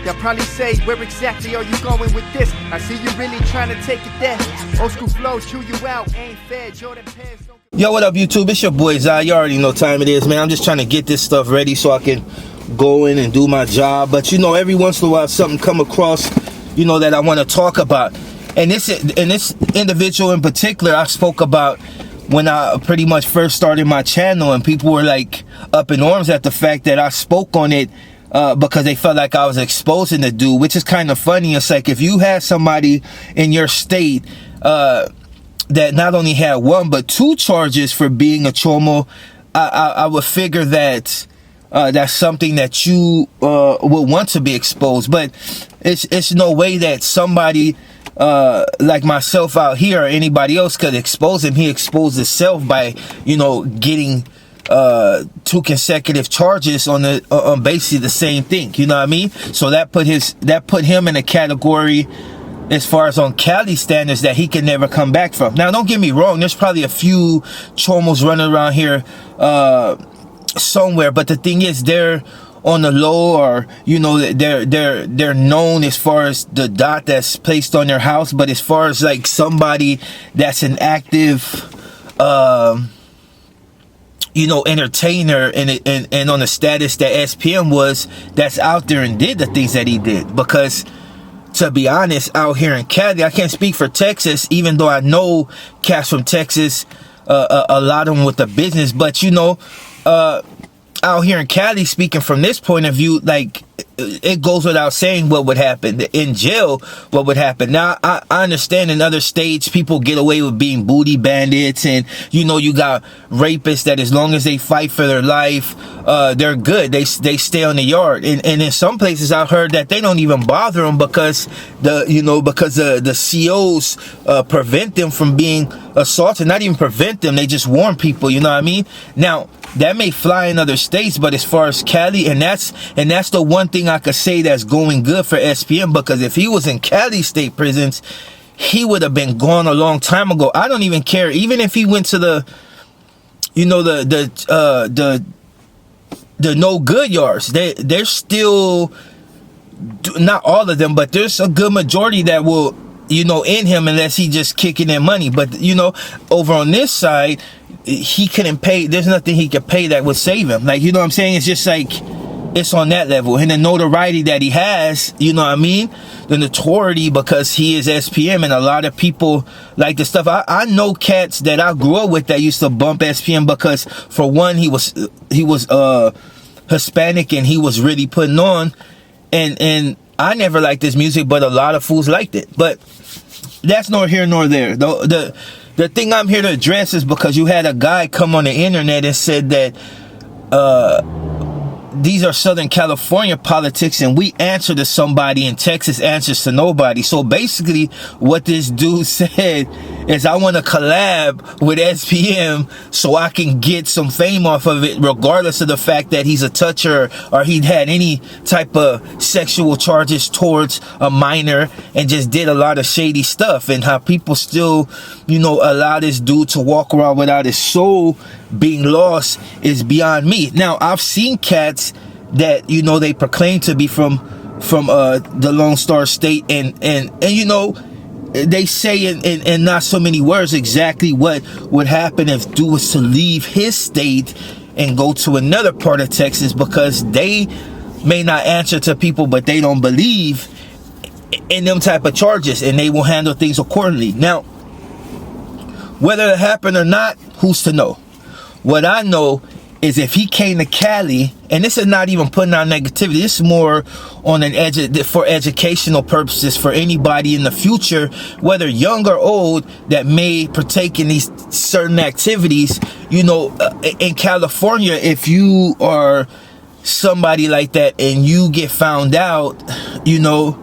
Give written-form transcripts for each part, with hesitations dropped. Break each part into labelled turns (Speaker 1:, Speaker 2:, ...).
Speaker 1: They'll probably say, where exactly are you going with this? I see you really trying to take it there. Old school flow, chew you out, ain't fair. Jordan pants don't...
Speaker 2: Yo, what up, YouTube? It's your boy Zaud. You already know what time it is, man. I'm just trying to get this stuff ready so I can go in and do my job. But you know, every once in a while something come across, you know, that I want to talk about. And this individual in particular I spoke about when I pretty much first started my channel, and people were like up in arms at the fact that I spoke on it because they felt like I was exposing the dude, which is kind of funny. It's like if you had somebody in your state that not only had one but two charges for being a chomo, I would figure that that's something that you would want to be exposed. But it's no way that somebody like myself out here or anybody else could expose him. He exposed himself by, you know, getting 2 consecutive charges on basically the same thing. You know what I mean? So that put him in a category as far as on Cali standards that he can never come back from. Now, don't get me wrong, there's probably a few chomos running around here somewhere, but the thing is, they're on the low, or you know, they're known as far as the dot that's placed on their house. But as far as like somebody that's an active you know, entertainer and on the status that SPM was, that's out there and did the things that he did. Because to be honest, out here in Cali, I can't speak for Texas, even though I know cats from Texas, a lot of them with the business. But you know, out here in Cali, speaking from this point of view, like, it goes without saying what would happen in jail. What would happen? Now, I understand in other states people get away with being booty bandits, and you know, you got rapists that as long as they fight for their life, they're good. They stay on the yard. And in some places I heard that they don't even bother them because the COs prevent them from being assaulted. Not even prevent them, they just warn people. You know what I mean? Now, that may fly in other states, but as far as Cali, and that's the one thing I could say that's going good for SPM, because if he was in Cali state prisons, he would have been gone a long time ago. I don't even care, even if he went to the, you know, the no good yards. They're still, not all of them, but there's a good majority that will, you know, in him, unless he just kicking in money. But you know, over on this side, he couldn't pay. There's nothing he could pay that would save him. Like, you know what I'm saying? It's just like, it's on that level. And the notoriety that he has, you know what I mean? The notoriety, because he is SPM, and a lot of people like the stuff. I know cats that I grew up with that used to bump SPM because, for one, he was Hispanic, and he was really putting on. And I never liked his music, but a lot of fools liked it. But that's nor here nor there. The thing I'm here to address is because you had a guy come on the internet and said that these are Southern California politics, and we answer to somebody and Texas answers to nobody. So basically what this dude said is, I want to collab with SPM so I can get some fame off of it, regardless of the fact that he's a toucher or he'd had any type of sexual charges towards a minor, and just did a lot of shady stuff. And how people still, you know, allow this dude to walk around without his soul being lost is beyond me. Now, I've seen cats that, you know, they proclaim to be from the Lone Star State, and you know, they say in not so many words exactly what would happen if dude was to leave his state and go to another part of Texas, because they may not answer to people, but they don't believe in them type of charges, and they will handle things accordingly. Now, whether it happened or not, who's to know? What I know is, if he came to Cali, and this is not even putting out negativity, this is more on for educational purposes for anybody in the future, whether young or old, that may partake in these certain activities. You know, in California, if you are somebody like that and you get found out, you know,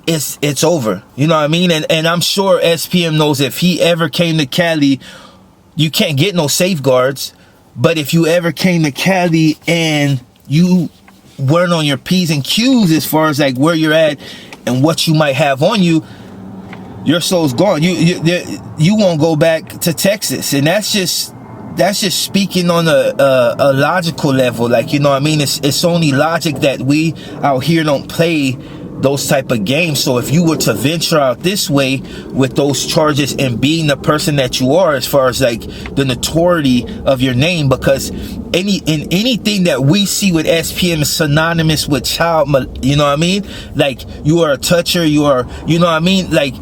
Speaker 2: it's over. You know what I mean? And I'm sure SPM knows, if he ever came to Cali, you can't get no safeguards. But if you ever came to Cali and you weren't on your P's and Q's as far as like where you're at and what you might have on you, your soul's gone. You won't go back to Texas. And that's just that's just speaking on a logical level. Like, you know what I mean? It's only logic that we out here don't play those type of games. So if you were to venture out this way with those charges and being the person that you are, as far as like the notoriety of your name, because anything that we see with SPM is synonymous with child, you know what I mean? Like, you are a toucher, you are, you know what I mean? Like,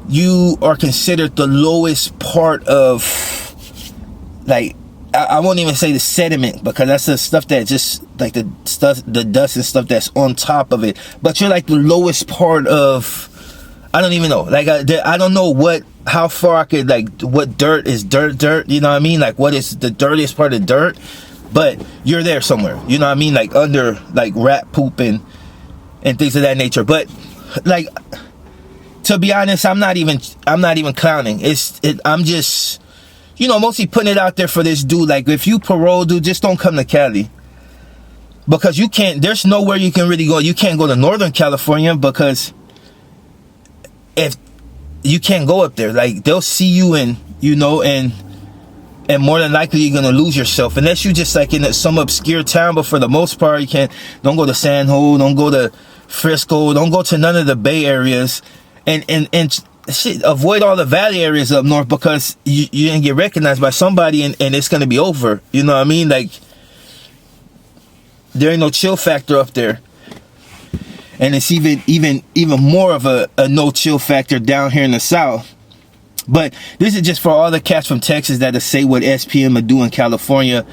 Speaker 2: you are considered the lowest part of, like, I won't even say the sediment, because that's the stuff that just like the dust and stuff that's on top of it. But you're like the lowest part of, I don't even know. Like, I don't know how far I could, like, what dirt is dirt. You know what I mean? Like, what is the dirtiest part of dirt? But you're there somewhere. You know what I mean? Like under like rat poop and things of that nature. But like, to be honest, I'm not even clowning. I'm just, you know, mostly putting it out there for this dude. Like, if you parole, dude, just don't come to Cali. Because you can't, there's nowhere you can really go. You can't go to Northern California, because if you can't go up there, like, they'll see you, and, you know, and more than likely you're going to lose yourself. Unless you just like in some obscure town, but for the most part, don't go to San Jose, don't go to Frisco, don't go to none of the Bay areas. And shit, avoid all the valley areas up north, because you didn't get recognized by somebody, and it's gonna be over. You know what I mean? Like, there ain't no chill factor up there, and it's even more of a no chill factor down here in the south. But this is just for all the cats from Texas that say what SPM will do in California.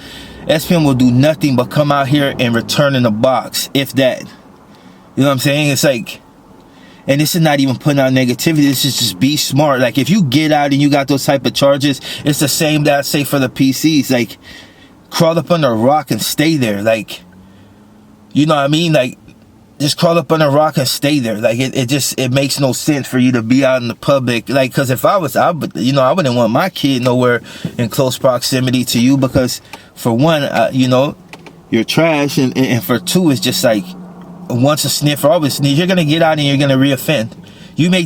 Speaker 2: SPM will do nothing but come out here and return in a box, if that. You know what I'm saying? It's like, and this is not even putting out negativity. This is just be smart. Like, if you get out and you got those type of charges, it's the same that I say for the PCs. Like, crawl up under a rock and stay there. Like, you know what I mean? Like, just crawl up under a rock and stay there. Like, it makes no sense for you to be out in the public. Like, because if I wouldn't want my kid nowhere in close proximity to you, because for one, you know, you're trash, and for two, it's just like, once a sniffer, always sneeze. You're gonna get out and you're gonna reoffend. You may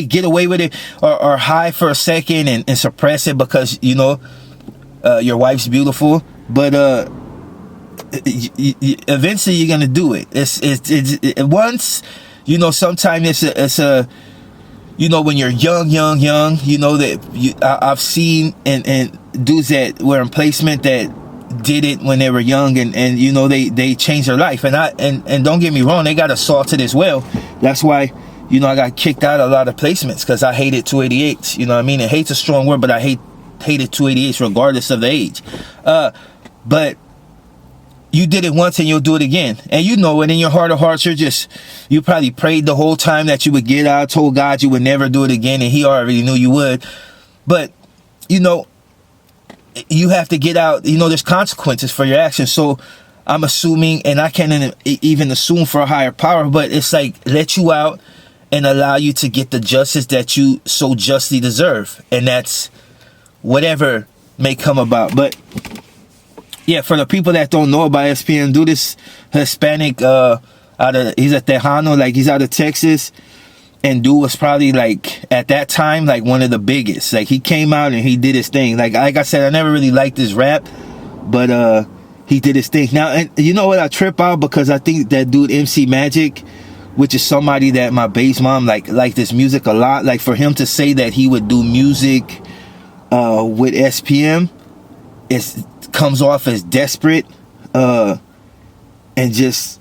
Speaker 2: get away with it or hide for a second and suppress it because, you know, your wife's beautiful, but eventually you're gonna do it. It's once, you know. Sometimes it's a you know, when you're young, you know, that I've seen and dudes that were in placement that did it when they were young, and you know, they changed their life. And don't get me wrong, they got assaulted as well. That's why, you know, I got kicked out of a lot of placements, because I hated 288s. You know what I mean? And hate's a strong word, but I hated 288s regardless of the age. But you did it once and you'll do it again, and you know it in your heart of hearts. You probably prayed the whole time that you would get out, told God you would never do it again, and he already knew you would. But, you know, you have to get out. You know, there's consequences for your actions. So I'm assuming, and I can't even assume for a higher power, but it's like, let you out and allow you to get the justice that you so justly deserve, and that's whatever may come about. But yeah, for the people that don't know about SPM, do this Hispanic, he's a Tejano, like, he's out of Texas. And dude was probably, like, at that time, like, one of the biggest. Like, he came out and he did his thing. Like I said, I never really liked his rap, but he did his thing. Now, and you know what, I trip out because I think that dude MC Magic, which is somebody that my bass mom liked his music a lot. Like, for him to say that he would do music with SPM, it comes off as desperate, and just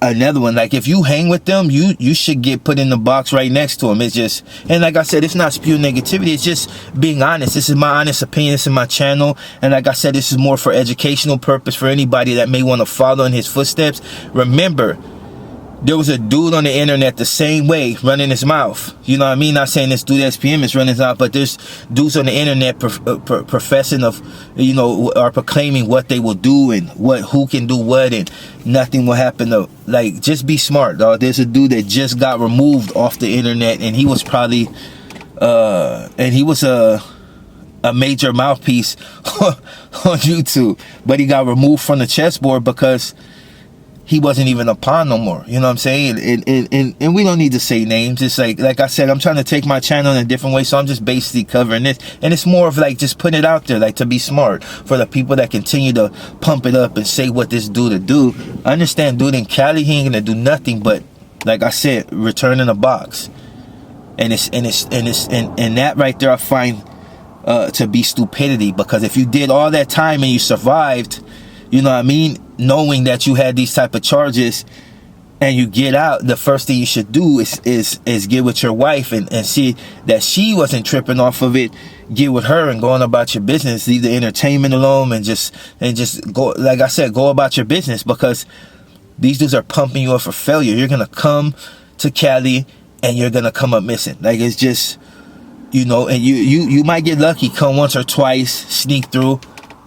Speaker 2: another one. Like, if you hang with them, you should get put in the box right next to them. It's just, and like I said, it's not spewing negativity, it's just being honest. This is my honest opinion. This is my channel, and like I said, this is more for educational purpose for anybody that may want to follow in his footsteps. Remember, there was a dude on the internet the same way, running his mouth. You know what I mean? Not saying this dude SPM is running his mouth, but there's dudes on the internet professing of, you know, are proclaiming what they will do and who can do what, and nothing will happen. To, like, just be smart, dog. There's a dude that just got removed off the internet, and he was probably, and he was a major mouthpiece on YouTube, but he got removed from the chessboard because he wasn't even a pawn no more. You know what I'm saying? And we don't need to say names. It's like I said, I'm trying to take my channel in a different way, so I'm just basically covering this. And it's more of like just putting it out there, like to be smart for the people that continue to pump it up and say what this dude to do. I understand, dude in Cali, he ain't gonna do nothing but, like I said, return in a box. And that right there I find to be stupidity, because if you did all that time and you survived, you know what I mean, knowing that you had these type of charges, and you get out, the first thing you should do is get with your wife and see that she wasn't tripping off of it. Get with her and go on about your business. Leave the entertainment alone and just go, like I said, go about your business, because these dudes are pumping you up for failure. You're gonna come to Cali and you're gonna come up missing. Like, it's just, you know, and you might get lucky, come once or twice, sneak through,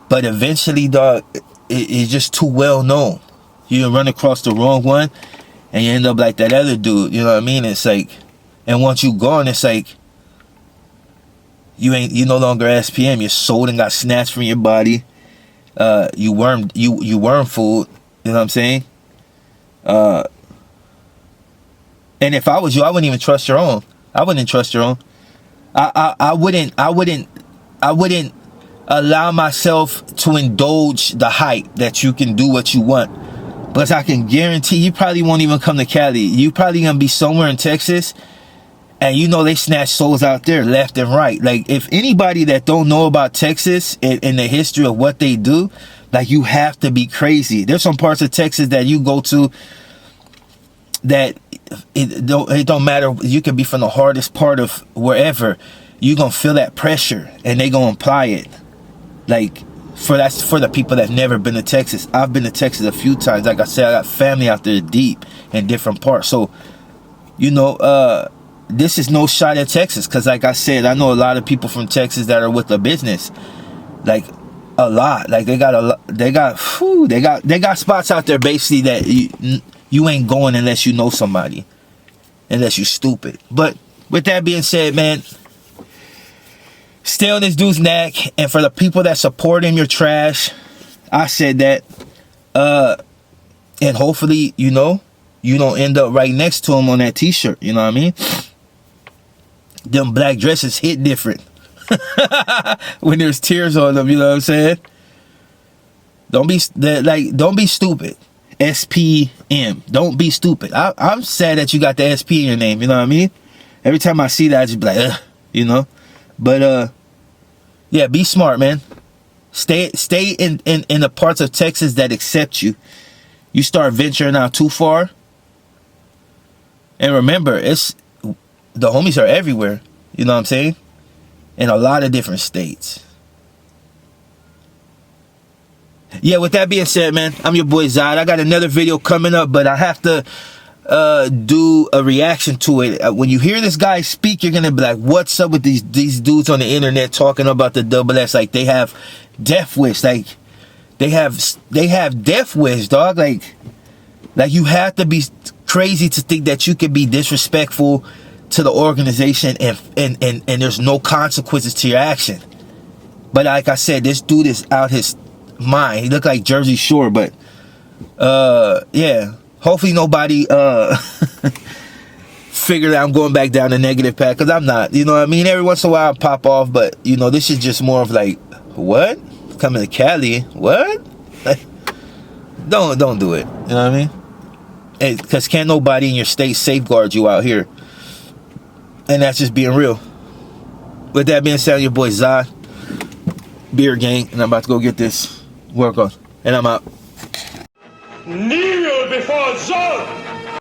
Speaker 2: but eventually, dog, it's just too well known. You run across the wrong one and you end up like that other dude. You know what I mean? It's like, and once you gone, it's like you no longer SPM. Your soul and got snatched from your body. You worm food. You know what I'm saying? And if I was you, I wouldn't even trust your own. I wouldn't trust your own. I wouldn't allow myself to indulge the hype that you can do what you want, because I can guarantee you probably won't even come to Cali. You probably gonna be somewhere in Texas, and you know they snatch souls out there left and right. Like, if anybody that don't know about Texas and the history of what they do, like, you have to be crazy. There's some parts of Texas that you go to that it don't matter. You can be from the hardest part of wherever, you gonna feel that pressure and they gonna apply it. Like, that's for the people that have never been to Texas. I've been to Texas a few times. Like I said, I got family out there deep in different parts. So, you know, this is no shot at Texas, because like I said, I know a lot of people from Texas that are with the business. Like, a lot. Like, they got spots out there basically that you ain't going unless you know somebody, unless you stupid. But with that being said, man, stay on this dude's neck. And for the people that support him, you're trash. I said that. And hopefully, you know, you don't end up right next to him on that t-shirt. You know what I mean? Them black dresses hit different when there's tears on them. You know what I'm saying? Don't be stupid. SPM. Don't be stupid. I'm sad that you got the SP in your name. You know what I mean? Every time I see that, I just be like, ugh, you know? But, yeah, be smart, man. Stay in the parts of Texas that accept you. You start venturing out too far. And remember, the homies are everywhere. You know what I'm saying? In a lot of different states. Yeah, with that being said, man, I'm your boy Zaud. I got another video coming up, but I have to do a reaction to it. When you hear this guy speak, you're gonna be like, what's up with these dudes on the internet talking about the double S? Like, they have death wish. Like, they have death wish, dog. Like you have to be crazy to think that you can be disrespectful to the organization and there's no consequences to your action. But like I said, this dude is out his mind. He looked like Jersey Shore, but yeah, hopefully nobody figured out I'm going back down the negative path, because I'm not. You know what I mean? Every once in a while I pop off, but you know, this is just more of like, what? Coming to Cali? What? Don't do it. You know what I mean? Because can't nobody in your state safeguard you out here. And that's just being real. With that being said, your boy Zaud, Beer Gang, and I'm about to go get this workout. And I'm out.
Speaker 3: Kneel before zaud!